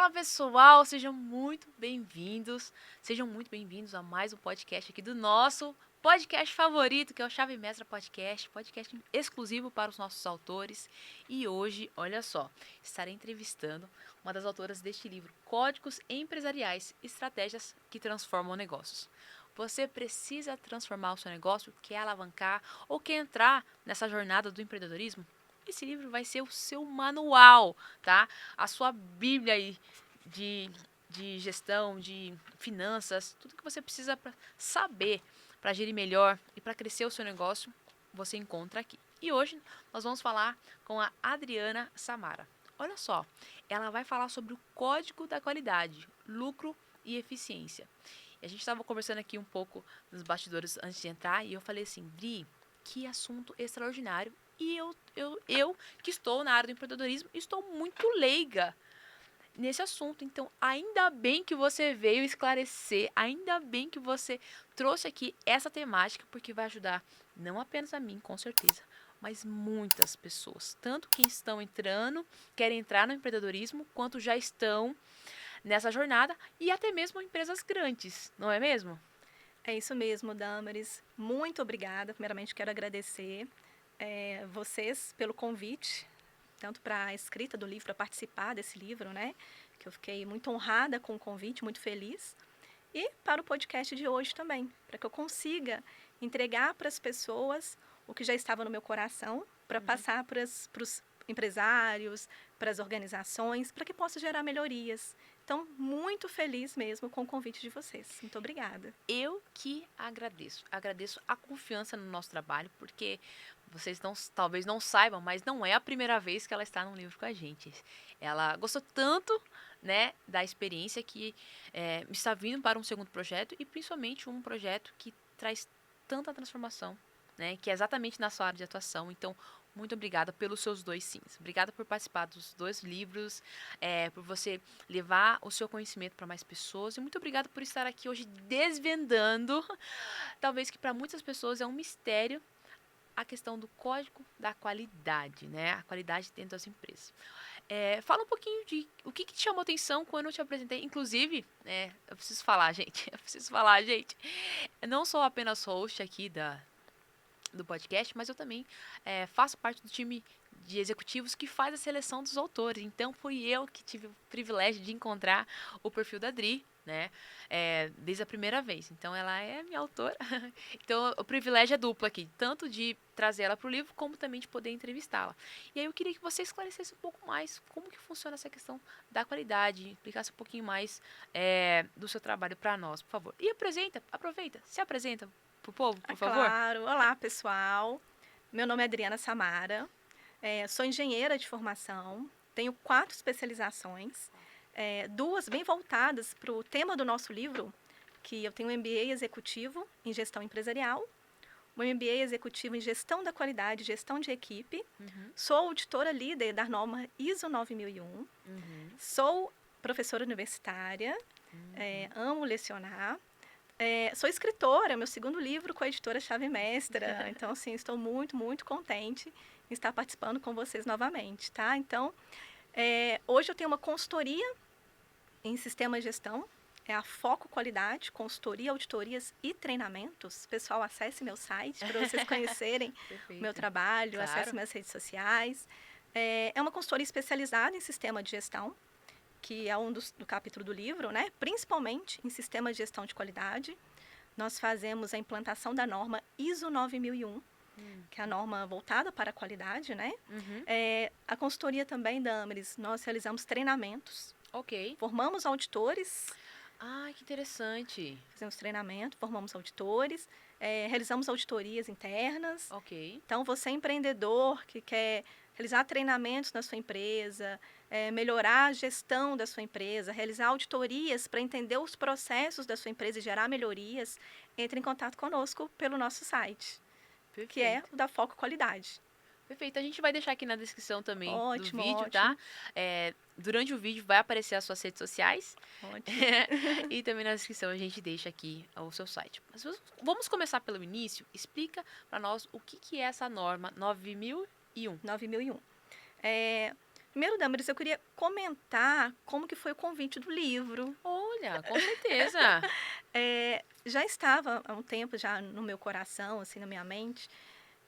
Fala pessoal, sejam muito bem-vindos a mais um podcast aqui do nosso podcast favorito, que é o Chave Mestra Podcast, podcast exclusivo para os nossos autores. E hoje, olha só, estarei entrevistando uma das autoras deste livro, Códigos Empresariais, Estratégias que Transformam Negócios. Você precisa transformar o seu negócio, quer alavancar ou quer entrar nessa jornada do empreendedorismo? Esse livro vai ser o seu manual, tá? A sua bíblia aí de, de gestão, de finanças, tudo que você precisa para saber, para gerir melhor e para crescer o seu negócio, você encontra aqui. E hoje nós vamos falar com a Adriana Samara. Olha só, ela vai falar sobre o código da qualidade, lucro e eficiência. E a gente estava conversando aqui um pouco nos bastidores antes de entrar e eu falei assim, Dri, que assunto extraordinário. E eu que estou na área do empreendedorismo, estou muito leiga nesse assunto. Então, ainda bem que você veio esclarecer, ainda bem que você trouxe aqui essa temática, porque vai ajudar não apenas a mim, com certeza, mas muitas pessoas. Tanto quem estão entrando, querem entrar no empreendedorismo, quanto já estão nessa jornada e até mesmo empresas grandes, não é mesmo? É isso mesmo, Damaris. Muito obrigada. Primeiramente, quero agradecer vocês pelo convite, tanto para a escrita do livro, para participar desse livro, né? Que eu fiquei muito honrada com o convite, muito feliz. E para o podcast de hoje também, para que eu consiga entregar para as pessoas o que já estava no meu coração, para passar para os empresários, para as organizações, para que possa gerar melhorias. Então, muito feliz mesmo com o convite de vocês. Muito obrigada. Eu que agradeço. Agradeço a confiança no nosso trabalho, porque vocês talvez não saibam, mas não é a primeira vez que ela está num livro com a gente. Ela gostou tanto, né, da experiência que está vindo para um segundo projeto e principalmente um projeto que traz tanta transformação, né, que é exatamente na sua área de atuação. Então, muito obrigada pelos seus 2 sims. Obrigada por participar dos 2 livros, por você levar o seu conhecimento para mais pessoas. E muito obrigada por estar aqui hoje desvendando, talvez que para muitas pessoas é um mistério, a questão do código da qualidade, né? A qualidade dentro das empresas. Fala um pouquinho de o que te chamou atenção quando eu te apresentei. Inclusive, eu preciso falar, gente. Eu preciso falar, gente. Eu não sou apenas host aqui do podcast, mas eu também faço parte do time de executivos que faz a seleção dos autores. Então, fui eu que tive o privilégio de encontrar o perfil da Dri, né? Desde a primeira vez. Então, ela é minha autora. Então, o privilégio é duplo aqui, tanto de trazer ela para o livro, como também de poder entrevistá-la. E aí eu queria que você esclarecesse um pouco mais como que funciona essa questão da qualidade, explicasse um pouquinho mais do seu trabalho para nós, por favor. E aproveita, se apresenta pro povo, por favor. Claro. Olá, pessoal. Meu nome é Adriana Samara. Sou engenheira de formação. Tenho 4 especializações. 2 bem voltadas para o tema do nosso livro, que eu tenho um MBA executivo em gestão empresarial, um MBA executivo em gestão da qualidade, gestão de equipe. Sou auditora líder da norma ISO 9001. Sou professora universitária. Amo lecionar. Sou escritora, meu segundo livro com a editora Chave Mestra. Então, assim, estou muito, muito contente em estar participando com vocês novamente, tá? Então, hoje eu tenho uma consultoria em sistema de gestão, é a Foco Qualidade, consultoria, auditorias e treinamentos. Pessoal, acesse meu site para vocês conhecerem o meu trabalho, Claro. acesse minhas redes sociais. É uma consultoria especializada em sistema de gestão, que é do capítulo do livro, né? Principalmente em sistema de gestão de qualidade. Nós fazemos a implantação da norma ISO 9001, que é a norma voltada para a qualidade, né? A consultoria também, Damaris, nós realizamos treinamentos. Ok. Formamos auditores. Ai, que interessante. Fizemos treinamento, formamos auditores, realizamos auditorias internas. Ok. Então, você é empreendedor que quer realizar treinamentos na sua empresa, melhorar a gestão da sua empresa, realizar auditorias para entender os processos da sua empresa e gerar melhorias, entre em contato conosco pelo nosso site, que é Perfeito. o da Foco Qualidade. Perfeito. A gente vai deixar aqui na descrição também do Ótimo, vídeo, ótimo. tá? Durante o vídeo vai aparecer as suas redes sociais. Ótimo. E também na descrição a gente deixa aqui o seu site. Mas vamos começar pelo início. Explica para nós o que é essa norma 9001. 9001. Primeiro, Damaris, eu queria comentar como que foi o convite do livro. Olha, com certeza. Já estava há um tempo já no meu coração, assim, na minha mente,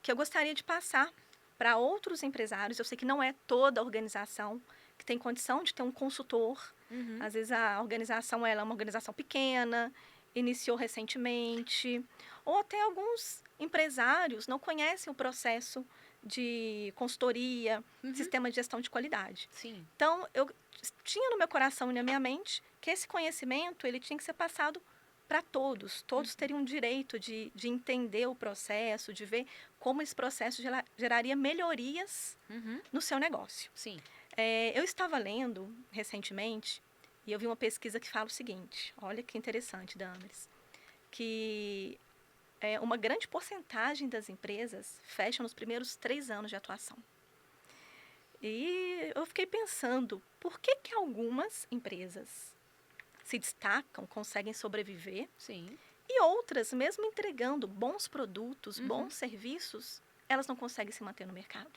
que eu gostaria de passar para outros empresários. Eu sei que não é toda a organização que tem condição de ter um consultor. Uhum, Às vezes a organização ela é uma organização pequena, iniciou recentemente, ou até alguns empresários não conhecem o processo de consultoria, uhum, sistema de gestão de qualidade. sim. Então, eu tinha no meu coração e na minha mente que esse conhecimento ele tinha que ser passado para todos. Todos teriam direito de entender o processo, de ver como esse processo geraria melhorias Uhum, no seu negócio. sim. Eu estava lendo recentemente e eu vi uma pesquisa que fala o seguinte: olha que interessante, Damaris, que uma grande porcentagem das empresas fecham nos primeiros 3 anos de atuação. E eu fiquei pensando, por que que algumas empresas se destacam, conseguem sobreviver, Sim. e outras, mesmo entregando bons produtos, Uhum. bons serviços, elas não conseguem se manter no mercado?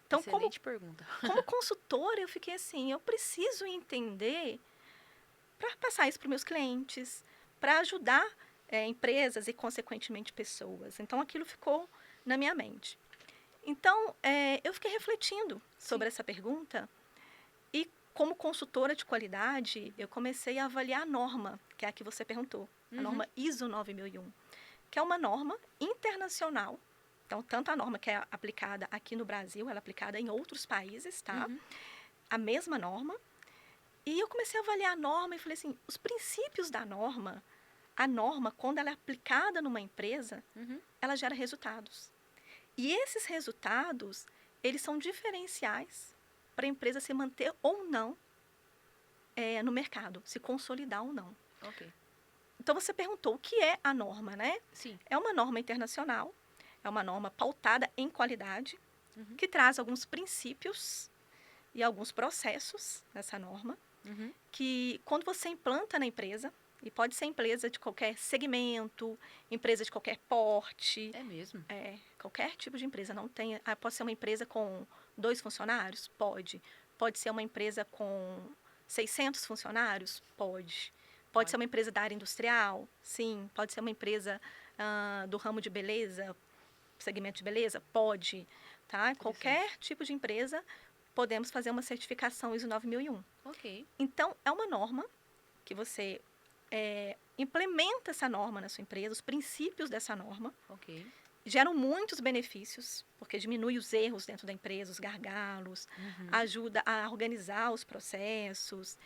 Então, Excelente pergunta. como consultora, eu fiquei assim, eu preciso entender para passar isso para os meus clientes, para ajudar empresas e, consequentemente, pessoas. Então, aquilo ficou na minha mente. Então, eu fiquei refletindo sobre essa pergunta e, como consultora de qualidade, eu comecei a avaliar a norma, que é a que você perguntou, a norma ISO 9001, que é uma norma internacional. Então, tanto a norma que é aplicada aqui no Brasil, ela é aplicada em outros países, tá? A mesma norma. E eu comecei a avaliar a norma e falei assim, os princípios da norma, a norma, quando ela é aplicada numa empresa, ela gera resultados. E esses resultados, eles são diferenciais para a empresa se manter ou não no mercado, se consolidar ou não. Ok. Então, você perguntou o que é a norma, né? Sim. É uma norma internacional, é uma norma pautada em qualidade, que traz alguns princípios e alguns processos nessa norma, que quando você implanta na empresa, e pode ser empresa de qualquer segmento, empresa de qualquer porte, É mesmo? qualquer tipo de empresa, não tem, pode ser uma empresa com 2 funcionários? Pode ser uma empresa com 600 funcionários? Pode ser uma empresa da área industrial? Sim. Pode ser uma empresa do ramo de beleza, segmento de beleza? Pode. Tá? Qualquer tipo de empresa, podemos fazer uma certificação ISO 9001. Ok. Então, é uma norma que você implementa essa norma na sua empresa, os princípios dessa norma. Ok. Geram muitos benefícios, porque diminui os erros dentro da empresa, os gargalos, ajuda a organizar os processos,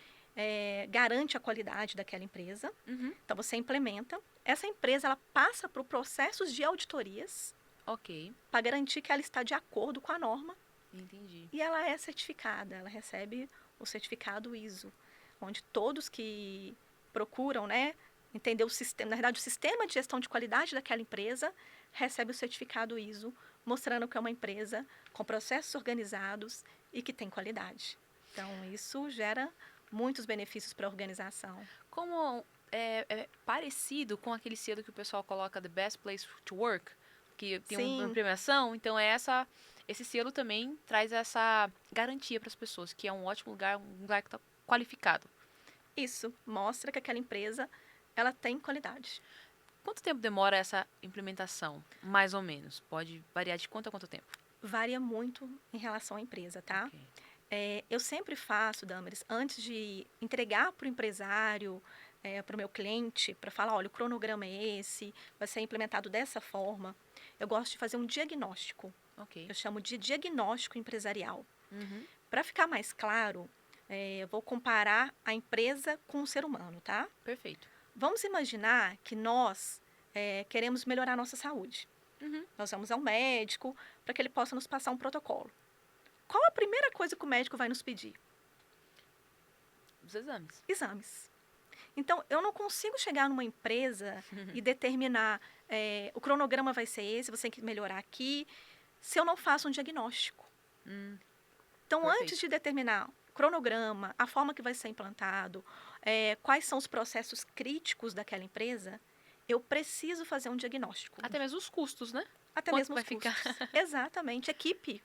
garante a qualidade daquela empresa. Então, você implementa. Essa empresa ela passa por processos de auditorias Ok. para garantir que ela está de acordo com a norma. Entendi. E ela é certificada, ela recebe o certificado ISO, onde todos que procuram, né, entender o sistema, na verdade, o sistema de gestão de qualidade daquela empresa recebe o certificado ISO, mostrando que é uma empresa com processos organizados e que tem qualidade. Então, isso gera muitos benefícios para a organização. Como é parecido com aquele selo que o pessoal coloca The Best Place to Work, que tem uma Sim, premiação, então esse selo também traz essa garantia para as pessoas, que é um ótimo lugar, um lugar que está qualificado. isso mostra que aquela empresa ela tem qualidade. Quanto tempo demora essa implementação, mais ou menos? Pode variar de quanto a quanto tempo? Varia muito em relação à empresa, tá? Ok. Eu sempre faço, Damaris, antes de entregar para o empresário, para o meu cliente, para falar, olha, o cronograma é esse, vai ser implementado dessa forma, eu gosto de fazer um diagnóstico. Ok. Eu chamo de diagnóstico empresarial. Uhum. Para ficar mais claro, eu vou comparar a empresa com o ser humano, tá? Perfeito. Vamos imaginar que nós queremos melhorar a nossa saúde. Nós vamos ao médico para que ele possa nos passar um protocolo. Qual a primeira coisa que o médico vai nos pedir? Os exames. Exames. Então, eu não consigo chegar numa empresa e determinar o cronograma vai ser esse, você tem que melhorar aqui, se eu não faço um diagnóstico. Então, Perfeito. antes de determinar o cronograma, a forma que vai ser implantado, quais são os processos críticos daquela empresa, eu preciso fazer um diagnóstico. Até mesmo os custos, né? Até Quanto mesmo vai os custos. ficar? Exatamente. Equipe.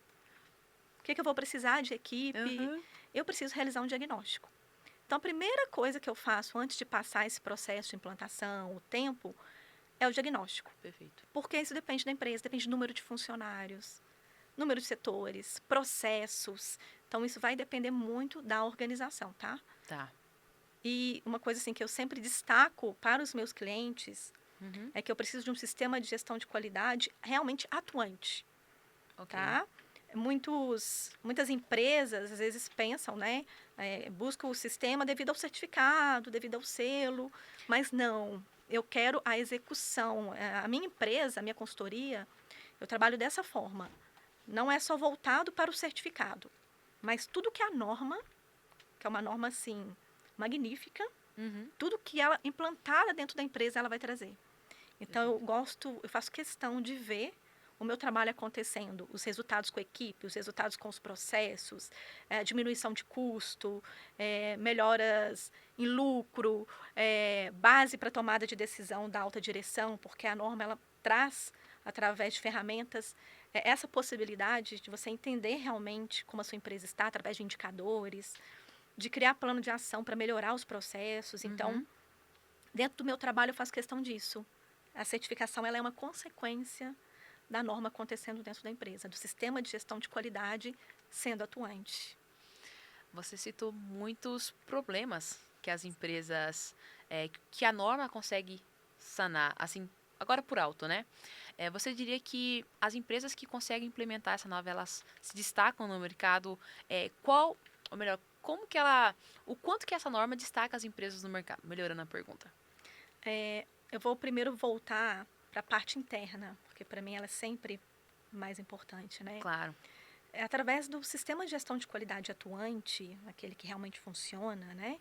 que eu vou precisar de equipe? Aham. Eu preciso realizar um diagnóstico. Então, a primeira coisa que eu faço antes de passar esse processo de implantação, o tempo, é o diagnóstico. Perfeito. Porque isso depende da empresa, depende do número de funcionários, número de setores, processos. Então, isso vai depender muito da organização, tá? Tá. E uma coisa assim que eu sempre destaco para os meus clientes Uhum. é que eu preciso de um sistema de gestão de qualidade realmente atuante, Ok. tá? Muitas empresas às vezes pensam, né? Buscam o sistema devido ao certificado, devido ao selo, mas não. Eu quero a execução. A minha empresa, a minha consultoria, eu trabalho dessa forma. Não é só voltado para o certificado, mas tudo que é a norma, que é uma norma assim magnífica, Uhum. tudo que ela implantada dentro da empresa ela vai trazer. Então Perfeito. eu faço questão de ver o meu trabalho acontecendo, os resultados com a equipe, os resultados com os processos, diminuição de custo, melhoras em lucro, base para tomada de decisão da alta direção, porque a norma ela traz através de ferramentas essa possibilidade de você entender realmente como a sua empresa está através de indicadores, de criar plano de ação para melhorar os processos. Então, Uhum. dentro do meu trabalho eu faço questão disso. A certificação ela é uma consequência da norma acontecendo dentro da empresa, do sistema de gestão de qualidade sendo atuante. Você citou muitos problemas que as empresas, que a norma consegue sanar, assim, agora por alto, né? Você diria que as empresas que conseguem implementar essa nova, elas se destacam no mercado? Ou melhor, o quanto que essa norma destaca as empresas no mercado? Melhorando a pergunta. Eu vou primeiro voltar para a parte interna, porque para mim ela é sempre mais importante, né? Claro. Através do sistema de gestão de qualidade atuante, aquele que realmente funciona, né?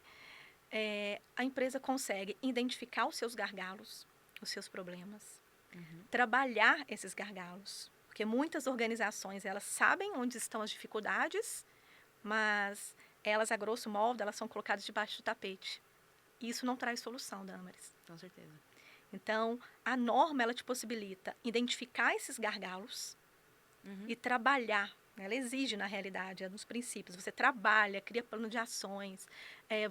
A empresa consegue identificar os seus gargalos, os seus problemas, Uhum. trabalhar esses gargalos, porque muitas organizações elas sabem onde estão as dificuldades, mas elas, a grosso modo, elas são colocadas debaixo do tapete. E isso não traz solução, Damaris. Com certeza. Então, a norma, ela te possibilita identificar esses gargalos Uhum. e trabalhar. Ela exige, na realidade, é dos princípios. Você trabalha, cria plano de ações,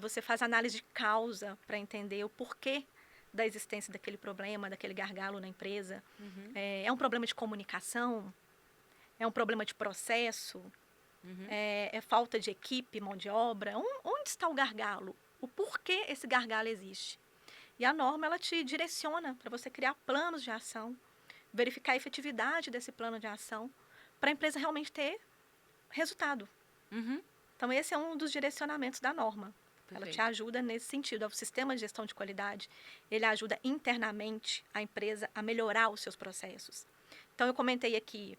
você faz análise de causa para entender o porquê da existência daquele problema, daquele gargalo na empresa. Uhum. É um problema de comunicação? É um problema de processo? Uhum. É falta de equipe, mão de obra? Onde está o gargalo? O porquê esse gargalo existe? E a norma, ela te direciona para você criar planos de ação, verificar a efetividade desse plano de ação, para a empresa realmente ter resultado. Uhum. Então, esse é um dos direcionamentos da norma. Ela te Perfeito. ajuda nesse sentido. O sistema de gestão de qualidade, ele ajuda internamente a empresa a melhorar os seus processos. Então, eu comentei aqui,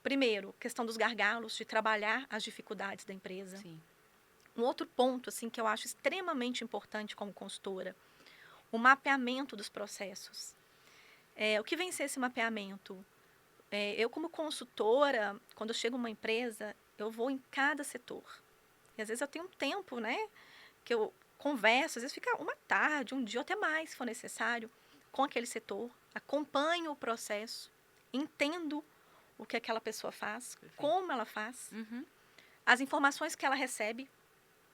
primeiro, questão dos gargalos, de trabalhar as dificuldades da empresa. Sim. Um outro ponto, assim, que eu acho extremamente importante como consultora, o mapeamento dos processos. O que vem ser esse mapeamento? Eu, como consultora, quando eu chego em uma empresa, eu vou em cada setor. E às vezes eu tenho um tempo, né, que eu converso, às vezes fica uma tarde, um dia ou até mais, se for necessário, com aquele setor, acompanho o processo, entendo o que aquela pessoa faz, Perfeito. como ela faz, Uhum. as informações que ela recebe,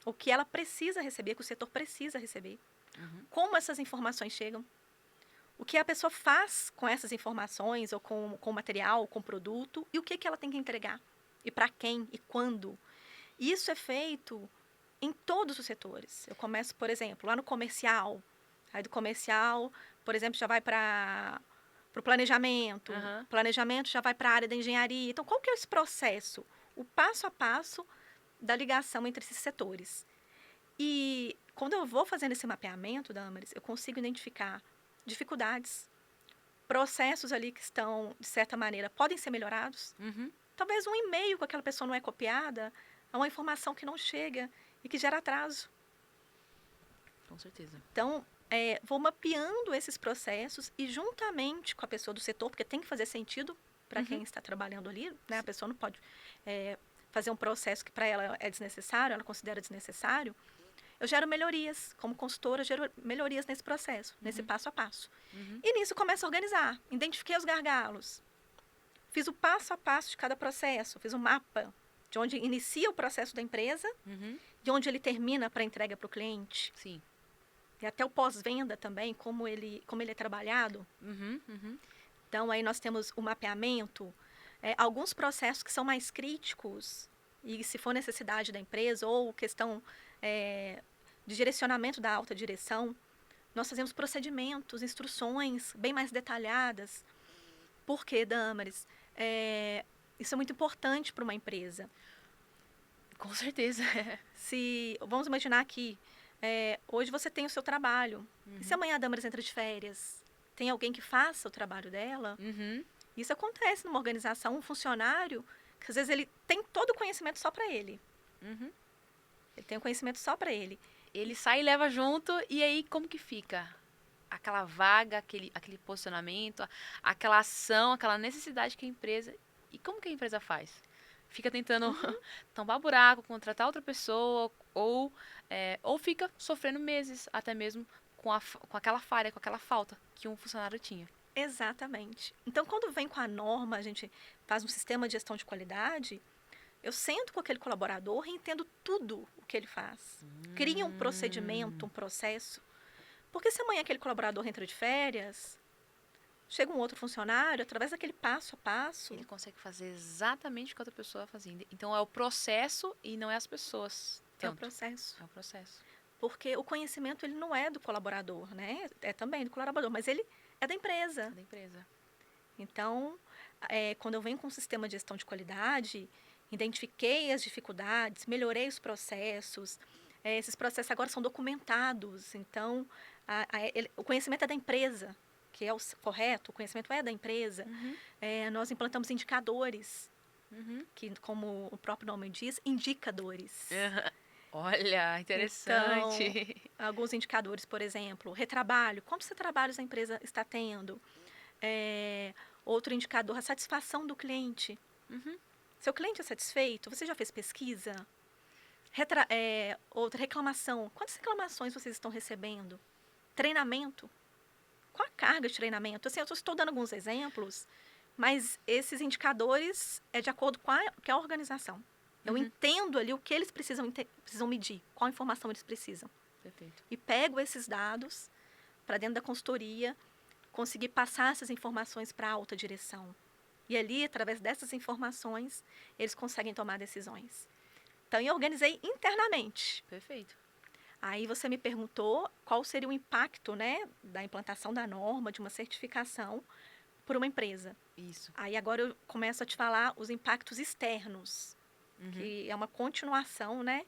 o que ela precisa receber, que o setor precisa receber, Uhum. como essas informações chegam, o que a pessoa faz com essas informações, ou com o material, com o produto, e o que ela tem que entregar, e para quem, e quando. Isso é feito em todos os setores. Eu começo, por exemplo, lá no comercial. Aí do comercial, por exemplo, já vai para o planejamento. Uhum. Planejamento já vai para a área da engenharia. Então, qual que é esse processo? O passo a passo da ligação entre esses setores. E quando eu vou fazendo esse mapeamento, Damaris, eu consigo identificar dificuldades, processos ali que estão, de certa maneira, podem ser melhorados. Uhum. Talvez um e-mail com aquela pessoa não é copiada, é uma informação que não chega e que gera atraso. Com certeza. Então, vou mapeando esses processos e juntamente com a pessoa do setor, porque tem que fazer sentido para quem está trabalhando ali, né? A pessoa não pode fazer um processo que para ela é desnecessário, ela considera desnecessário. Eu gero melhorias, como consultora, eu gero melhorias nesse processo, nesse passo a passo. Uhum. E nisso começo a organizar, identifiquei os gargalos, fiz o passo a passo de cada processo, fiz um mapa de onde inicia o processo da empresa, de onde ele termina para entrega para o cliente. Sim. E até o pós-venda também, como ele é trabalhado. Então, aí nós temos o mapeamento, alguns processos que são mais críticos, e se for necessidade da empresa, ou questão de direcionamento da alta direção, nós fazemos procedimentos, instruções bem mais detalhadas. Por quê, Damaris? Isso é muito importante para uma empresa. Com certeza. Vamos imaginar que hoje você tem o seu trabalho. E se amanhã a Damaris entra de férias? Tem alguém que faça o trabalho dela? Isso acontece numa organização, um funcionário, que às vezes ele tem todo o conhecimento só para ele. Ele tem o conhecimento só para ele. Ele sai e leva junto, e aí como que fica? Aquela vaga, aquele posicionamento, aquela ação, aquela necessidade que a empresa... E como que a empresa faz? Fica tentando tampar buraco, contratar outra pessoa, ou fica sofrendo meses, até mesmo com aquela falha, com aquela falta que um funcionário tinha. Exatamente. Então, quando vem com a norma, a gente faz um sistema de gestão de qualidade, eu sento com aquele colaborador e entendo tudo o que ele faz. Cria um procedimento, um processo. Porque se amanhã aquele colaborador entra de férias, chega um outro funcionário, através daquele passo a passo... Ele consegue fazer exatamente o que a outra pessoa está fazendo. Então, é o processo e não é as pessoas. É o processo. É o processo. Porque o conhecimento, ele não é do colaborador, né? É também do colaborador, mas ele é da empresa. É da empresa. Então, quando eu venho com um sistema de gestão de qualidade, identifiquei as dificuldades, melhorei os processos. Esses processos agora são documentados. Então, o conhecimento é da empresa, que é o correto, o conhecimento é da empresa. Nós implantamos indicadores, que, como o próprio nome diz, indicadores. Olha, interessante. Então, alguns indicadores, por exemplo, retrabalho. Quantos retrabalhos a empresa está tendo? Outro indicador, a satisfação do cliente. Seu cliente é satisfeito? Você já fez pesquisa? Outra reclamação. Quantas reclamações vocês estão recebendo? Treinamento. Qual a carga de treinamento? Assim, eu estou dando alguns exemplos, mas esses indicadores é de acordo com a organização. Eu entendo ali o que eles precisam medir, qual informação eles precisam. Perfeito. E pego esses dados para dentro da consultoria, conseguir passar essas informações para a alta direção. E ali, através dessas informações, eles conseguem tomar decisões. Então, eu organizei internamente. Perfeito. Aí você me perguntou qual seria o impacto, né, da implantação da norma, de uma certificação por uma empresa. Isso. Aí agora eu começo a te falar os impactos externos, que é uma continuação, né,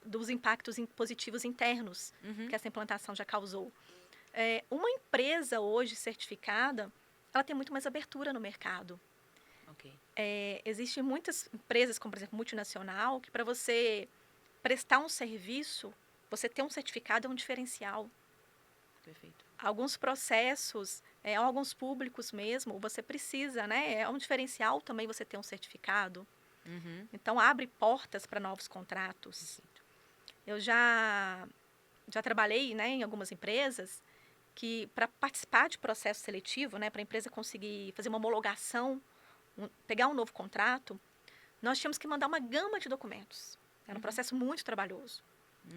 dos impactos positivos internos que essa implantação já causou. Uma empresa hoje certificada, ela tem muito mais abertura no mercado. Ok. Existem muitas empresas, como por exemplo multinacional, que para você prestar um serviço, você ter um certificado é um diferencial. Perfeito. Alguns processos, alguns públicos mesmo, você precisa, né? É um diferencial também você ter um certificado. Então, abre portas para novos contratos. Perfeito. Eu já trabalhei, né, em algumas empresas que, para participar de processo seletivo, né, para a empresa conseguir fazer uma homologação, pegar um novo contrato, nós tínhamos que mandar uma gama de documentos. Era um processo muito trabalhoso.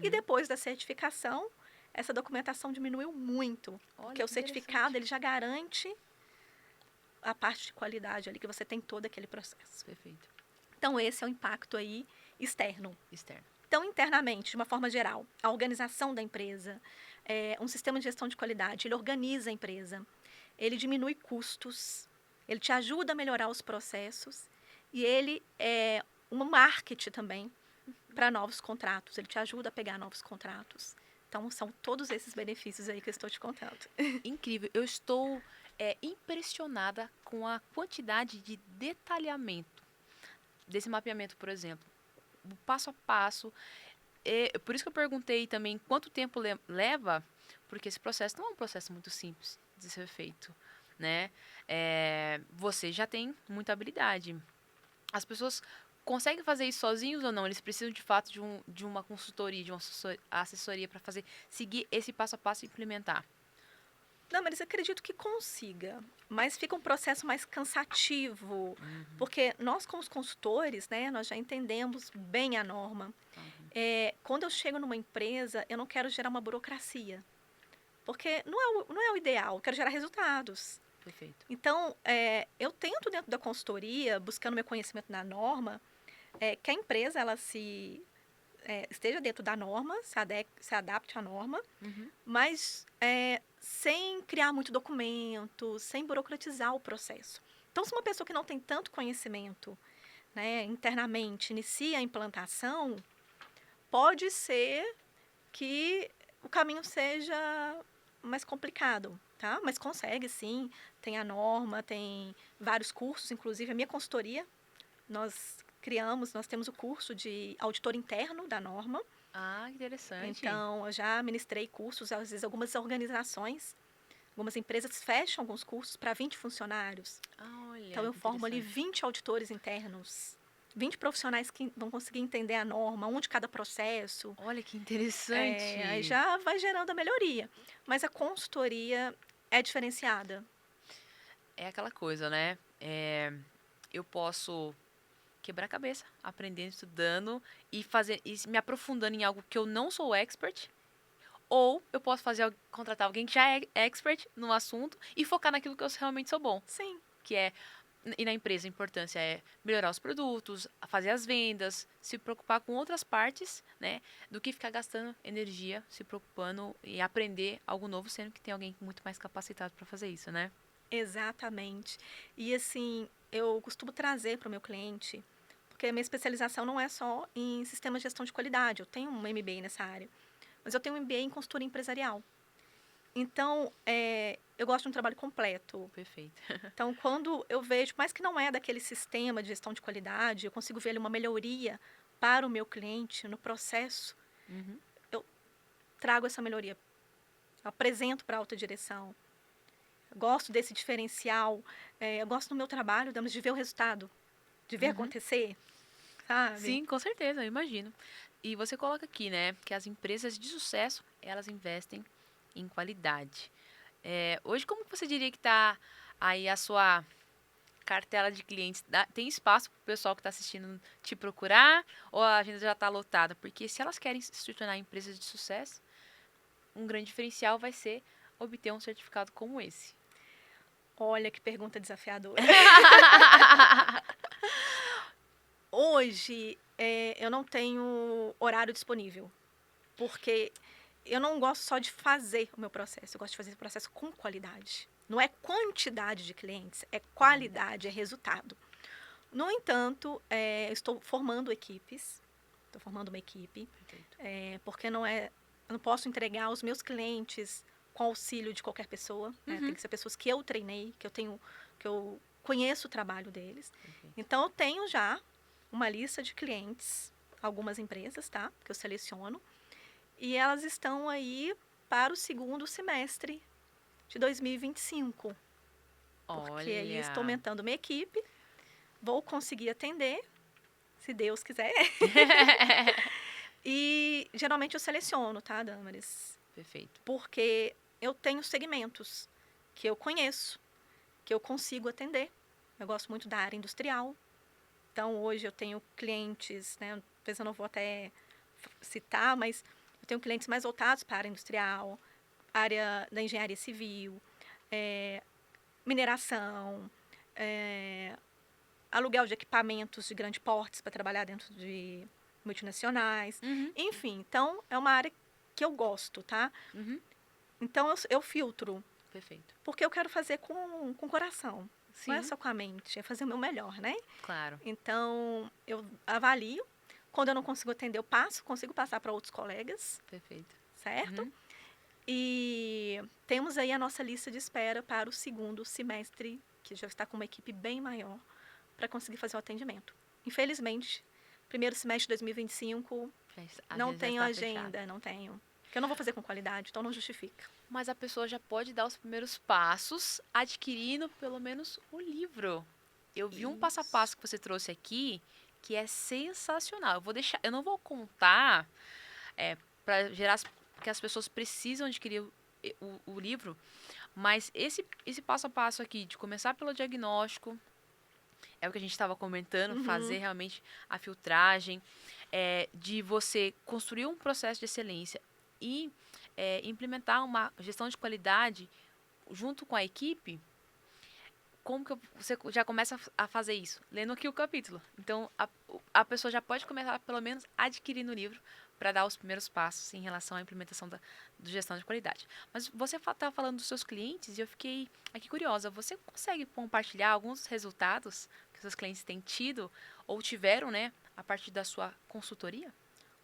E depois da certificação, essa documentação diminuiu muito. Olha, porque o certificado ele já garante a parte de qualidade ali, que você tem todo aquele processo. Perfeito. Então, esse é o impacto aí externo. Externo. Então, internamente, de uma forma geral, a organização da empresa, um sistema de gestão de qualidade, ele organiza a empresa, ele diminui custos, ele te ajuda a melhorar os processos e ele é um marketing também para novos contratos, ele te ajuda a pegar novos contratos. Então, são todos esses benefícios aí que eu estou te contando. Incrível. Eu estou impressionada com a quantidade de detalhamento desse mapeamento, por exemplo. O passo a passo. Por isso que eu perguntei também quanto tempo leva, porque esse processo não é um processo muito simples de ser feito, né? Você já tem muita habilidade. As pessoas conseguem fazer isso sozinhos ou não? Eles precisam, de fato, de uma consultoria, de uma assessoria para seguir esse passo a passo e implementar. Não, mas acredito que consiga, mas fica um processo mais cansativo, porque nós como os consultores, né, nós já entendemos bem a norma. Quando eu chego numa empresa, eu não quero gerar uma burocracia, porque não é o ideal, eu quero gerar resultados. Perfeito. Então, eu tento dentro da consultoria, buscando meu conhecimento na norma, que a empresa ela esteja dentro da norma, se adapte à norma, mas sem criar muito documento, sem burocratizar o processo. Então, se uma pessoa que não tem tanto conhecimento, né, internamente inicia a implantação, pode ser que o caminho seja mais complicado, tá? Mas consegue sim, tem a norma, tem vários cursos, inclusive a minha consultoria, nós temos o curso de auditor interno da norma. Ah, que interessante. Então, eu já ministrei cursos, às vezes algumas organizações, algumas empresas fecham alguns cursos para 20 funcionários. Olha, Então, eu formo ali 20 auditores internos, 20 profissionais que vão conseguir entender a norma, um de cada processo. Olha que interessante. Aí já vai gerando a melhoria. Mas a consultoria é diferenciada. É aquela coisa, né? Eu posso quebrar a cabeça, aprendendo, estudando e me aprofundando em algo que eu não sou expert. Ou eu posso contratar alguém que já é expert no assunto e focar naquilo que eu realmente sou bom. Sim. E na empresa a importância é melhorar os produtos, fazer as vendas, se preocupar com outras partes, né? Do que ficar gastando energia, se preocupando e aprender algo novo, sendo que tem alguém muito mais capacitado para fazer isso, né? Exatamente. E assim, eu costumo trazer para o meu cliente, porque a minha especialização não é só em sistema de gestão de qualidade, eu tenho um MBA nessa área, mas eu tenho um MBA em consultoria empresarial. Então, eu gosto de um trabalho completo. Perfeito. Então, quando eu vejo, mais que não é daquele sistema de gestão de qualidade, eu consigo ver ali uma melhoria para o meu cliente no processo, eu trago essa melhoria, apresento para a alta direção. Gosto desse diferencial, eu gosto do meu trabalho, de ver o resultado, de ver acontecer, sabe? Sim, com certeza, eu imagino. E você coloca aqui, né, que as empresas de sucesso, elas investem em qualidade. Hoje, como que você diria que está aí a sua cartela de clientes? Tem espaço para o pessoal que está assistindo te procurar ou a agenda já está lotada? Porque se elas querem se tornar empresas de sucesso, um grande diferencial vai ser obter um certificado como esse. Olha que pergunta desafiadora. Hoje, eu não tenho horário disponível, porque eu não gosto só de fazer o meu processo, eu gosto de fazer o processo com qualidade. Não é quantidade de clientes, é qualidade, é resultado. No entanto, estou formando equipes, estou formando uma equipe, porque eu não posso entregar os meus clientes com auxílio de qualquer pessoa, né? Tem que ser pessoas que eu treinei, que eu conheço o trabalho deles. Então, eu tenho já uma lista de clientes, algumas empresas, tá? Que eu seleciono, e elas estão aí para o segundo semestre de 2025. Porque aí Olha. estou aumentando minha equipe, vou conseguir atender, se Deus quiser. E geralmente eu seleciono, tá, Damaris? Perfeito. Porque eu tenho segmentos que eu conheço, que eu consigo atender. Eu gosto muito da área industrial. Então, hoje eu tenho clientes, né? Às vezes eu não vou até citar, mas eu tenho clientes mais voltados para a área industrial, área da engenharia civil, mineração, aluguel de equipamentos de grande porte para trabalhar dentro de multinacionais. Enfim, então é uma área que eu gosto, tá? Então eu filtro. Perfeito. Porque eu quero fazer com o coração. Sim. Não é só com a mente, é fazer o meu melhor, né? Claro. Então, eu avalio. Quando eu não consigo atender, eu consigo passar para outros colegas. Perfeito. Certo? E temos aí a nossa lista de espera para o segundo semestre, que já está com uma equipe bem maior, para conseguir fazer o atendimento. Infelizmente, primeiro semestre de 2025, não tenho agenda, não tenho. Porque eu não vou fazer com qualidade, então não justifica. Mas a pessoa já pode dar os primeiros passos adquirindo pelo menos o livro. Eu vi um passo a passo que você trouxe aqui que é sensacional. Eu não vou contar para gerar que as pessoas precisam adquirir o livro, mas esse passo a passo aqui, de começar pelo diagnóstico, é o que a gente estava comentando, fazer realmente a filtragem, de você construir um processo de excelência e implementar uma gestão de qualidade junto com a equipe. Como que você já começa a fazer isso? Lendo aqui o capítulo. Então, a pessoa já pode começar, pelo menos, adquirindo o livro para dar os primeiros passos em relação à implementação da gestão de qualidade. Mas você está falando dos seus clientes e eu fiquei aqui curiosa. Você consegue compartilhar alguns resultados que seus clientes têm tido ou tiveram, né, a partir da sua consultoria?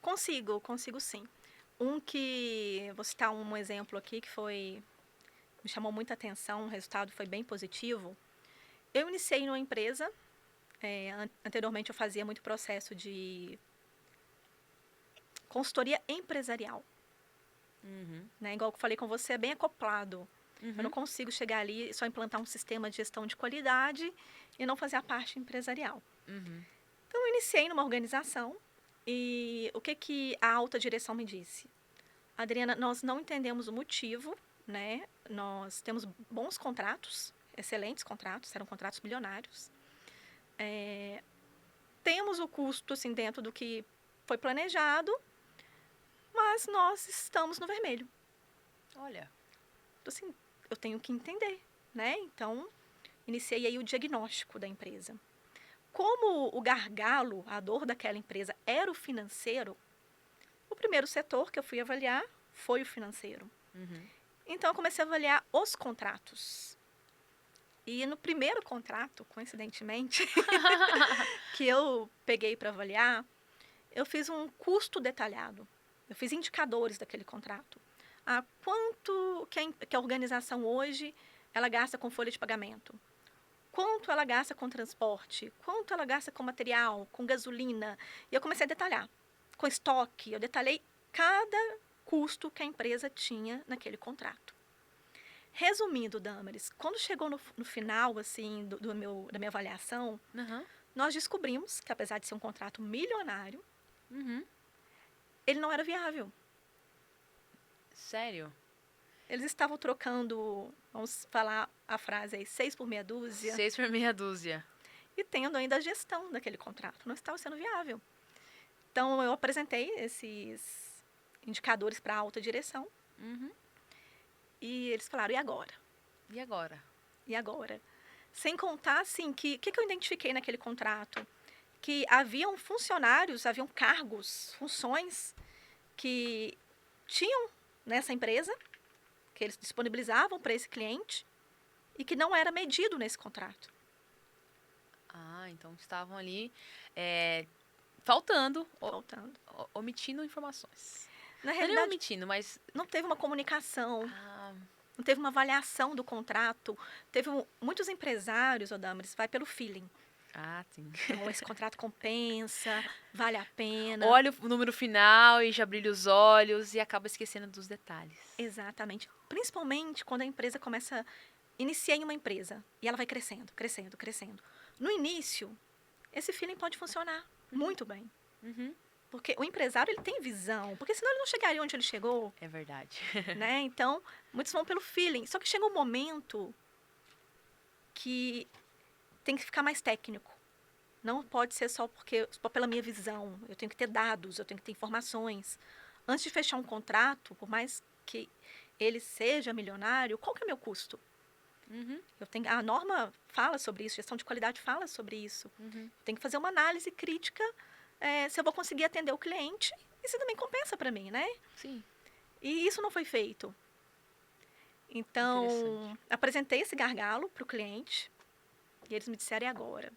Consigo sim. Vou citar um exemplo aqui que me chamou muita atenção, o resultado foi bem positivo. Eu iniciei numa empresa, anteriormente eu fazia muito processo de consultoria empresarial. Né? Igual eu falei com você, é bem acoplado. Eu não consigo chegar ali e só implantar um sistema de gestão de qualidade e não fazer a parte empresarial. Então, eu iniciei numa organização e o que a alta direção me disse? Adriana, nós não entendemos o motivo, né? Nós temos bons contratos, excelentes contratos, eram contratos milionários. Temos o custo assim, dentro do que foi planejado, mas nós estamos no vermelho. Olha. Assim, eu tenho que entender, né? Então, iniciei aí o diagnóstico da empresa. Como o gargalo, a dor daquela empresa era o financeiro, o primeiro setor que eu fui avaliar foi o financeiro. Então, eu comecei a avaliar os contratos. E no primeiro contrato, coincidentemente, que eu peguei para avaliar, eu fiz um custo detalhado. Eu fiz indicadores daquele contrato. Quanto que a organização hoje ela gasta com folha de pagamento? Quanto ela gasta com transporte? Quanto ela gasta com material, com gasolina? E eu comecei a detalhar. Com estoque, eu detalhei cada custo que a empresa tinha naquele contrato. Resumindo, Damaris, quando chegou no final assim, da minha avaliação, nós descobrimos que, apesar de ser um contrato milionário, ele não era viável. Sério? Eles estavam trocando, vamos falar a frase aí, 6 por meia dúzia. 6 por meia dúzia. E tendo ainda a gestão daquele contrato. Não estava sendo viável. Então, eu apresentei esses indicadores para a alta direção. E eles falaram, e agora? E agora? E agora? Sem contar, assim, que eu identifiquei naquele contrato? Que haviam funcionários, haviam cargos, funções que tinham nessa empresa, que eles disponibilizavam para esse cliente e que não era medido nesse contrato. Então estavam ali faltando. Omitindo informações. Na Não é realidade, omitindo, mas não teve uma comunicação, não teve uma avaliação do contrato. Muitos empresários, Damaris, vai pelo feeling. Sim. Então, esse contrato compensa, vale a pena. Olha o número final e já brilha os olhos e acaba esquecendo dos detalhes. Exatamente. Principalmente quando a empresa inicia em uma empresa e ela vai crescendo, crescendo, crescendo. No início, esse feeling pode funcionar muito bem. Porque o empresário ele tem visão, porque senão ele não chegaria onde ele chegou. É verdade. Né? Então, muitos vão pelo feeling. Só que chega um momento que tem que ficar mais técnico. Não pode ser só pela minha visão. Eu tenho que ter dados, eu tenho que ter informações. Antes de fechar um contrato, por mais que ele seja milionário, qual que é o meu custo? A norma fala sobre isso, gestão de qualidade fala sobre isso. Tem que fazer uma análise crítica se eu vou conseguir atender o cliente e se também compensa para mim, né? Sim. E isso não foi feito. Então, apresentei esse gargalo para o cliente e eles me disseram, e agora?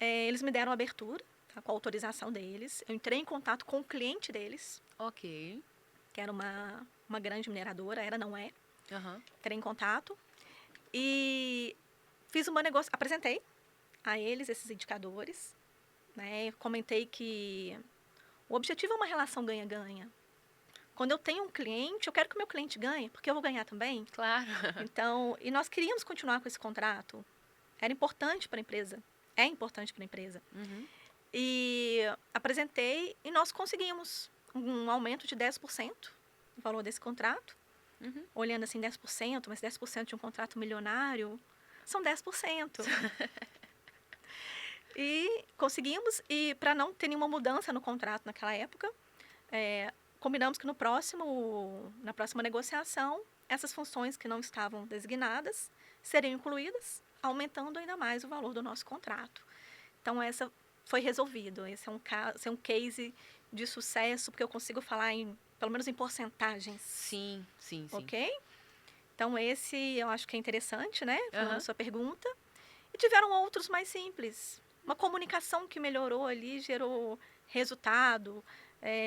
Eles me deram abertura, com a autorização deles. Eu entrei em contato com o cliente deles. Ok. Que era uma grande mineradora, não é. Entrei em contato e fiz uma negócio, apresentei a eles esses indicadores, né? Comentei que o objetivo é uma relação ganha-ganha. Quando eu tenho um cliente, eu quero que o meu cliente ganhe, porque eu vou ganhar também. Claro. Então, e nós queríamos continuar com esse contrato. Era importante para a empresa. É importante para a empresa. E apresentei e nós conseguimos um aumento de 10% no valor desse contrato. Uhum. Olhando assim 10%, mas 10% de um contrato milionário são 10%. E conseguimos, e para não ter nenhuma mudança no contrato naquela época, combinamos que na próxima negociação, essas funções que não estavam designadas seriam incluídas, aumentando ainda mais o valor do nosso contrato. Então, essa foi resolvido. Esse é um case de sucesso, porque eu consigo falar pelo menos em porcentagens. Sim, sim, sim. Ok? Então, esse eu acho que é interessante, né? Falando a Aham. sua pergunta. E tiveram outros mais simples. Uma comunicação que melhorou ali, gerou resultado,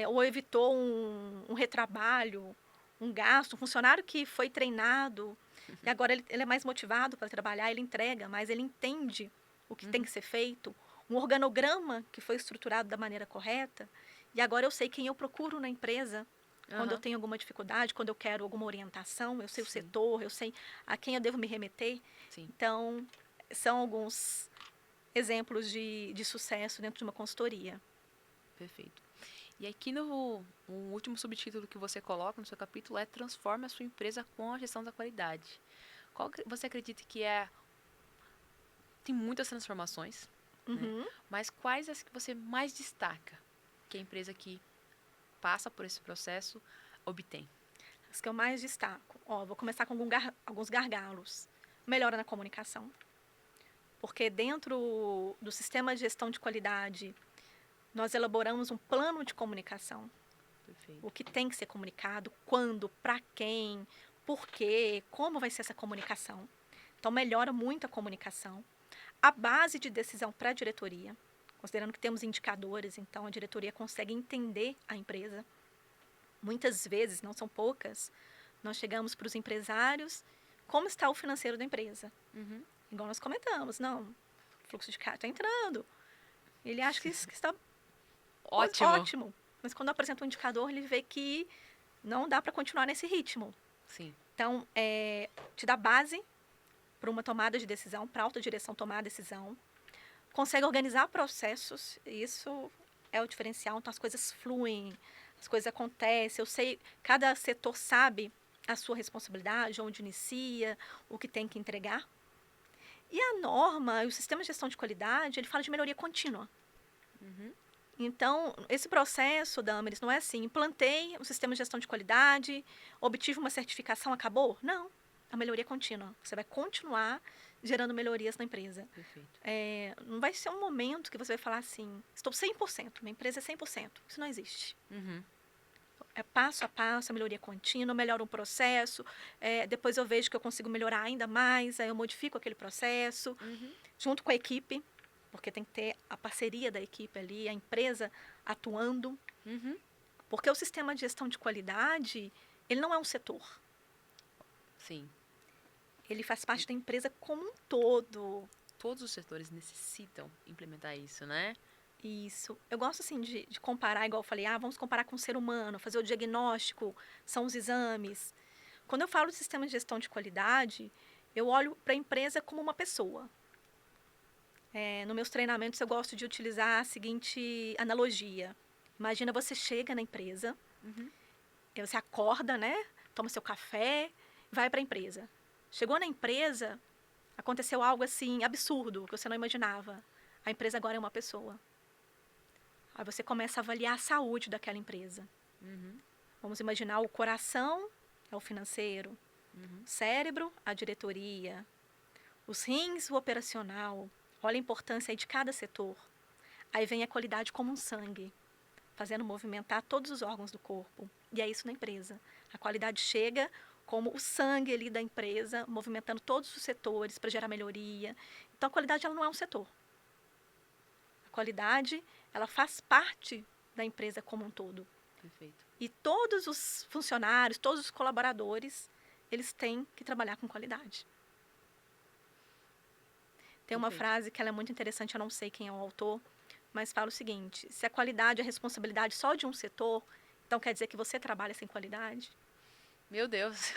ou evitou um retrabalho, um gasto. Um funcionário que foi treinado e agora ele é mais motivado para trabalhar, ele entrega, mas ele entende o que tem que ser feito. Um organograma que foi estruturado da maneira correta. E agora eu sei quem eu procuro na empresa quando eu Aham. tenho alguma dificuldade, quando eu quero alguma orientação, eu sei o Sim, setor, eu sei a quem eu devo me remeter. sim. Então, são alguns exemplos de sucesso dentro de uma consultoria. Perfeito. E aqui no o último subtítulo que você coloca no seu capítulo é Transforme a sua empresa com a gestão da qualidade. Você acredita que tem muitas transformações, né? Uhum. Mas quais as que você mais destaca que a empresa que passa por esse processo obtém? As que eu mais destaco. Vou começar com alguns gargalos. Melhora na comunicação. Porque dentro do sistema de gestão de qualidade, nós elaboramos um plano de comunicação. O Perfeito. que tem que ser comunicado, quando, para quem, por quê, como vai ser essa comunicação. Então, melhora muito a comunicação. A base de decisão para a diretoria, considerando que temos indicadores, então a diretoria consegue entender a empresa. Muitas vezes, não são poucas, nós chegamos para os empresários, como está o financeiro da empresa? Uhum. Igual nós comentamos, não, o fluxo de caixa está entrando. Ele acha que está Ótimo. ótimo, mas quando apresenta um indicador, ele vê que não dá para continuar nesse ritmo. Sim. Então, te dá base para uma tomada de decisão, para a autodireção tomar a decisão. Consegue organizar processos, isso é o diferencial. Então, as coisas fluem, as coisas acontecem. Eu sei, cada setor sabe a sua responsabilidade, onde inicia, o que tem que entregar. E a norma, o sistema de gestão de qualidade, ele fala de melhoria contínua. Uhum. Então, esse processo, Damaris, não é assim, implantei o sistema de gestão de qualidade, obtive uma certificação, acabou? Não, a melhoria é contínua. Você vai continuar gerando melhorias na empresa. Perfeito. Não vai ser um momento que você vai falar assim, estou 100%, minha empresa é 100%. Isso não existe. Uhum. É passo a passo, a melhoria contínua, melhora um processo, depois eu vejo que eu consigo melhorar ainda mais, aí eu modifico aquele processo, Uhum. junto com a equipe, porque tem que ter a parceria da equipe ali, a empresa atuando. Uhum. Porque o sistema de gestão de qualidade, ele não é um setor. Sim. Ele faz parte da empresa como um todo. Todos os setores necessitam implementar isso, né? Isso. Eu gosto, assim, de comparar, igual eu falei, vamos comparar com o ser humano, fazer o diagnóstico, são os exames. Quando eu falo de sistema de gestão de qualidade, eu olho para a empresa como uma pessoa. Nos meus treinamentos, eu gosto de utilizar a seguinte analogia. Imagina você chega na empresa, Uhum. você acorda, né? Toma seu café, vai para a empresa. Chegou na empresa, aconteceu algo assim absurdo que você não imaginava. A empresa agora é uma pessoa. Aí você começa a avaliar a saúde daquela empresa. Uhum. Vamos imaginar o coração é o financeiro, Uhum. o cérebro, a diretoria, os rins, o operacional. Olha a importância aí de cada setor. Aí vem a qualidade como um sangue, fazendo movimentar todos os órgãos do corpo. E é isso na empresa. A qualidade chega como o sangue ali da empresa, movimentando todos os setores para gerar melhoria. Então, a qualidade ela não é um setor. A qualidade, ela faz parte da empresa como um todo. Perfeito. E todos os funcionários, todos os colaboradores, eles têm que trabalhar com qualidade. Tem uma Perfeito. frase que ela é muito interessante, eu não sei quem é o autor, mas fala o seguinte: se a qualidade é responsabilidade só de um setor, então quer dizer que você trabalha sem qualidade? Meu Deus.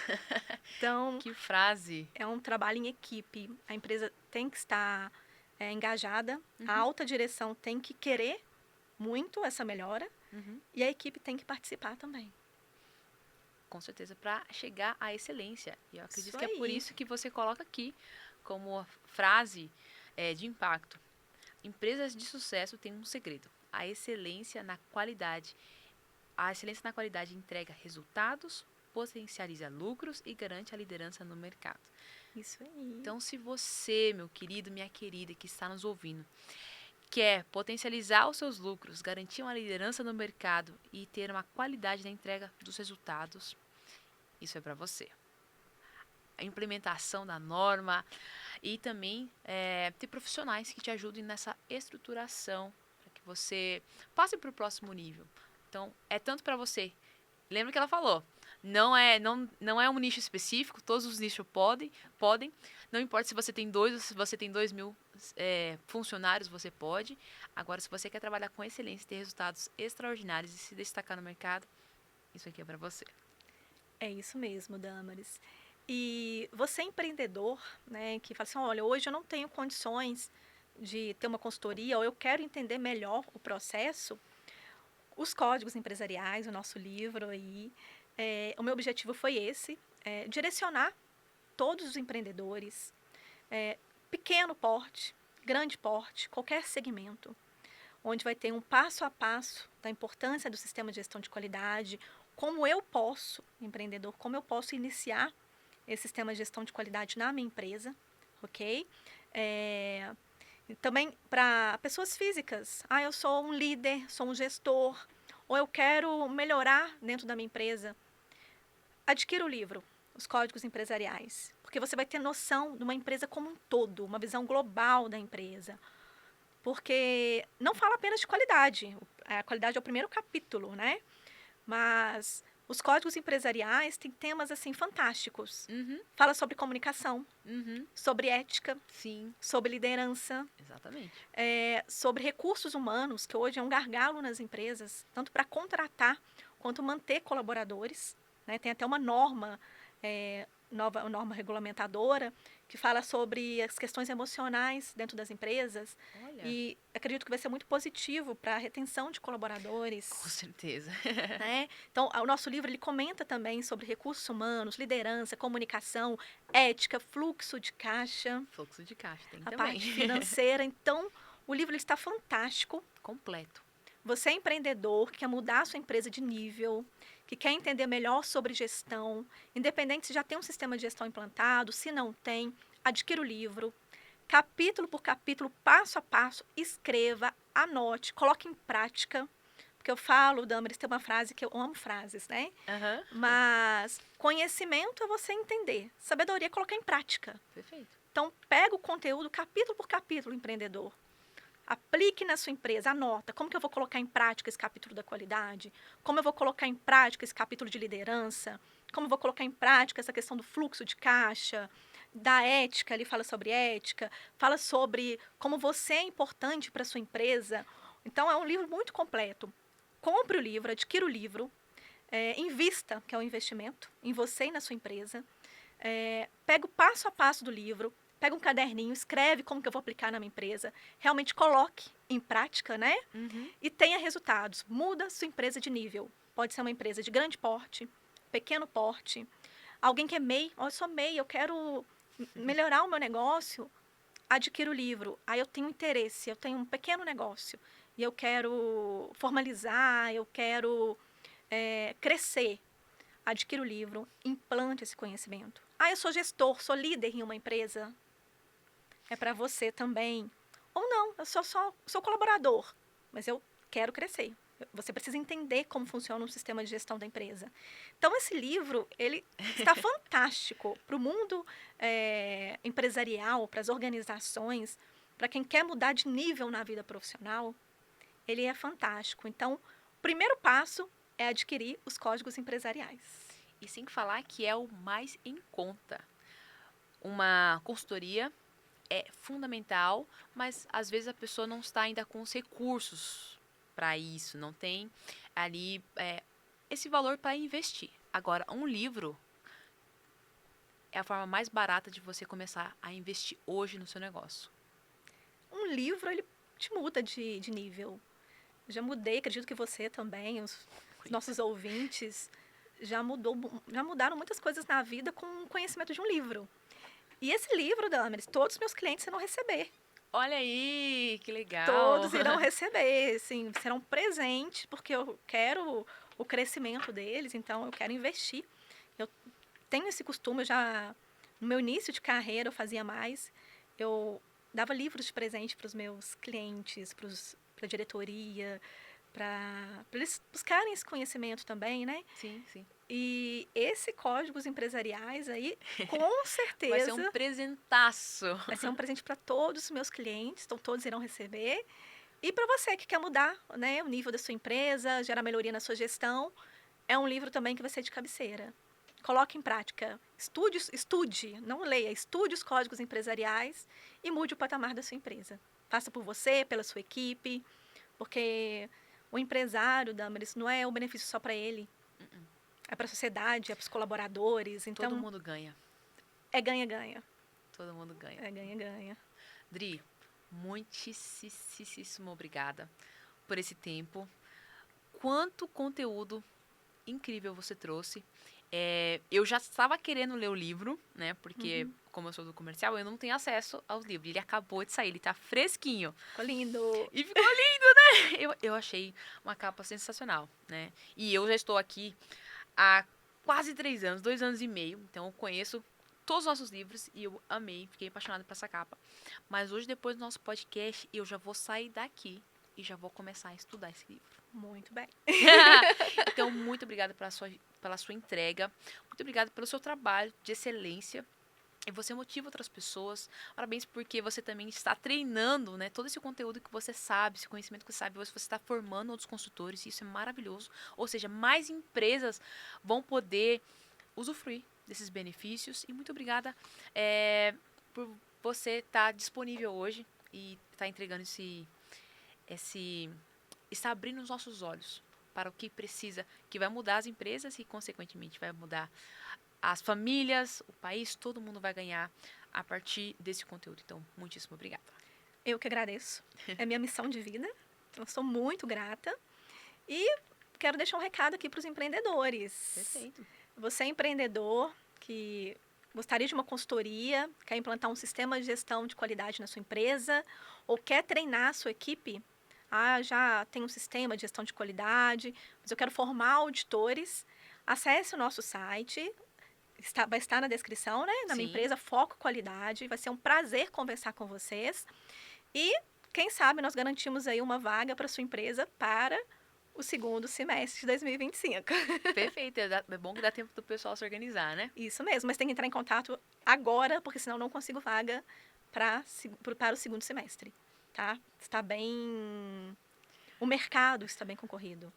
Então, Que frase. é um trabalho em equipe. A empresa tem que estar engajada, a Uhum. alta direção tem que querer muito essa melhora Uhum. e a equipe tem que participar também. Com certeza, para chegar à excelência. E eu acredito Isso que é por aí. isso que você coloca aqui como frase de impacto. Empresas de sucesso têm um segredo: a excelência na qualidade. A excelência na qualidade entrega resultados, potencializa lucros e garante a liderança no mercado. Isso aí. Então, se você, meu querido, minha querida, que está nos ouvindo, quer potencializar os seus lucros, garantir uma liderança no mercado e ter uma qualidade na entrega dos resultados, isso é para você. A implementação da norma e também ter profissionais que te ajudem nessa estruturação para que você passe para o próximo nível. Então, é tanto para você. Lembra que ela falou? Não é um nicho específico, todos os nichos podem. Não importa se você tem 2 ou se você tem 2.000 funcionários, você pode. Agora, se você quer trabalhar com excelência, ter resultados extraordinários e se destacar no mercado, isso aqui é para você. É isso mesmo, Damaris. E você é empreendedor, né, que fala assim, olha, hoje eu não tenho condições de ter uma consultoria, ou eu quero entender melhor o processo, os códigos empresariais, o nosso livro aí, o meu objetivo foi esse, direcionar todos os empreendedores, pequeno porte, grande porte, qualquer segmento, onde vai ter um passo a passo da importância do sistema de gestão de qualidade, como eu posso, empreendedor, como eu posso iniciar esse sistema de gestão de qualidade na minha empresa, ok? Também para pessoas físicas. Eu sou um líder, sou um gestor, ou eu quero melhorar dentro da minha empresa. Adquira o livro, Os Códigos Empresariais, porque você vai ter noção de uma empresa como um todo, uma visão global da empresa. Porque não fala apenas de qualidade. A qualidade é o primeiro capítulo, né? Mas os códigos empresariais têm temas assim fantásticos. Uhum. Fala sobre comunicação, Uhum. sobre ética, Sim. sobre liderança, Exatamente. sobre recursos humanos, que hoje é um gargalo nas empresas, tanto para contratar quanto manter colaboradores. Né? Tem até uma norma, nova norma regulamentadora, que fala sobre as questões emocionais dentro das empresas. Olha. E acredito que vai ser muito positivo para a retenção de colaboradores. Com certeza. Né? Então, o nosso livro ele comenta também sobre recursos humanos, liderança, comunicação, ética, fluxo de caixa. Fluxo de caixa tem A também. parte financeira. Então, o livro ele está fantástico. Completo. Você é empreendedor, que quer mudar a sua empresa de nível, que quer entender melhor sobre gestão, independente se já tem um sistema de gestão implantado, se não tem, adquira o livro. Capítulo por capítulo, passo a passo, escreva, anote, coloque em prática. Porque eu falo, Damaris, tem uma frase que eu amo frases, né? Uhum. Mas conhecimento é você entender. Sabedoria é colocar em prática. Perfeito. Então, pega o conteúdo capítulo por capítulo, empreendedor. Aplique na sua empresa, anota. Como que eu vou colocar em prática esse capítulo da qualidade? Como eu vou colocar em prática esse capítulo de liderança? Como eu vou colocar em prática essa questão do fluxo de caixa? Da ética, ele fala sobre ética, fala sobre como você é importante para a sua empresa. Então, é um livro muito completo. Compre o livro, adquira o livro, invista, que é o investimento, em você e na sua empresa. Pega o passo a passo do livro, pega um caderninho, escreve como que eu vou aplicar na minha empresa, realmente coloque em prática, né? Uhum. E tenha resultados. Muda sua empresa de nível. Pode ser uma empresa de grande porte, pequeno porte. Alguém que é MEI, eu sou MEI, eu quero melhorar o meu negócio, adquira o livro. Aí eu tenho interesse, eu tenho um pequeno negócio e eu quero formalizar, eu quero crescer. Adquira o livro, implante esse conhecimento. Eu sou gestor, sou líder em uma empresa. É para você também. Ou não, eu sou colaborador, mas eu quero crescer. Você precisa entender como funciona o sistema de gestão da empresa. Então, esse livro, ele está fantástico para o mundo empresarial, para as organizações, para quem quer mudar de nível na vida profissional. Ele é fantástico. Então, o primeiro passo é adquirir os códigos empresariais. E sem falar que é o mais em conta. Uma consultoria é fundamental, mas às vezes a pessoa não está ainda com os recursos para isso, não tem ali esse valor para investir. Agora, um livro é a forma mais barata de você começar a investir hoje no seu negócio. Um livro, ele te muda de nível. Já mudei, acredito que você também, os nossos ouvintes. já mudaram muitas coisas na vida com o conhecimento de um livro. E esse livro, Damaris, todos os meus clientes irão receber. Olha aí, que legal. Todos irão receber, assim, serão presentes, porque eu quero o crescimento deles, então eu quero investir. Eu tenho esse costume, no meu início de carreira eu fazia mais. Eu dava livros de presente para os meus clientes, para a diretoria, para eles buscarem esse conhecimento também, né? Sim, sim. E esse Códigos Empresariais aí, com certeza... Vai ser um presentaço. Vai ser um presente para todos os meus clientes, então todos irão receber. E para você que quer mudar, né, o nível da sua empresa, gerar melhoria na sua gestão, é um livro também que vai ser de cabeceira. Coloque em prática. Estude, não leia, estude os códigos empresariais e mude o patamar da sua empresa. Faça por você, pela sua equipe, porque o empresário, Damaris, não é o benefício só para ele. É para a sociedade, é para os colaboradores. Então, todo mundo ganha. É ganha-ganha. Todo mundo ganha. É ganha-ganha. Dri, muitíssimo obrigada por esse tempo. Quanto conteúdo incrível você trouxe. Eu já estava querendo ler o livro, né? Porque, como eu sou do comercial, eu não tenho acesso aos livros. Ele acabou de sair, ele tá fresquinho. Ficou lindo. E ficou lindo, né? Eu achei uma capa sensacional, né? E eu já estou aqui há quase 3 anos, 2 anos e meio. Então, eu conheço todos os nossos livros e eu amei, fiquei apaixonada por essa capa. Mas hoje, depois do nosso podcast, eu já vou sair daqui e já vou começar a estudar esse livro. Muito bem. Então, muito obrigada pela sua entrega. Muito obrigada pelo seu trabalho de excelência. E você motiva outras pessoas. Parabéns porque você também está treinando, né, todo esse conteúdo que você sabe, esse conhecimento que você sabe. Você está formando outros consultores. E isso é maravilhoso. Ou seja, mais empresas vão poder usufruir desses benefícios. E muito obrigada por você estar disponível hoje e estar entregando está abrindo os nossos olhos para o que precisa, que vai mudar as empresas e, consequentemente, vai mudar as famílias, o país, todo mundo vai ganhar a partir desse conteúdo. Então, muitíssimo obrigada. Eu que agradeço. É minha missão de vida. Então, sou muito grata. E quero deixar um recado aqui para os empreendedores. Perfeito. Você é empreendedor que gostaria de uma consultoria, quer implantar um sistema de gestão de qualidade na sua empresa ou quer treinar a sua equipe? Já tem um sistema de gestão de qualidade, mas eu quero formar auditores. Acesse o nosso site, vai estar na descrição, né? Na minha empresa, Foco Qualidade. Vai ser um prazer conversar com vocês. E, quem sabe, nós garantimos aí uma vaga para a sua empresa para o segundo semestre de 2025. Perfeito. É bom que dá tempo do pessoal se organizar, né? Isso mesmo, mas tem que entrar em contato agora, porque senão não consigo vaga para o segundo semestre. Tá? O mercado está bem concorrido.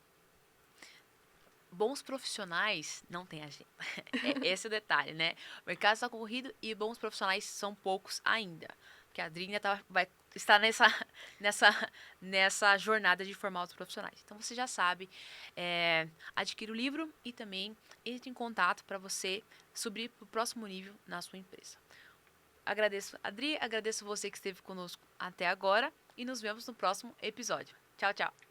Bons profissionais não tem agenda. Esse é o detalhe, né? O mercado está concorrido e bons profissionais são poucos ainda. Porque a Adri ainda vai estar nessa jornada de formar os profissionais. Então, você já sabe, adquira o livro e também entre em contato para você subir para o próximo nível na sua empresa. Agradeço, Adri, agradeço você que esteve conosco até agora e nos vemos no próximo episódio. Tchau, tchau.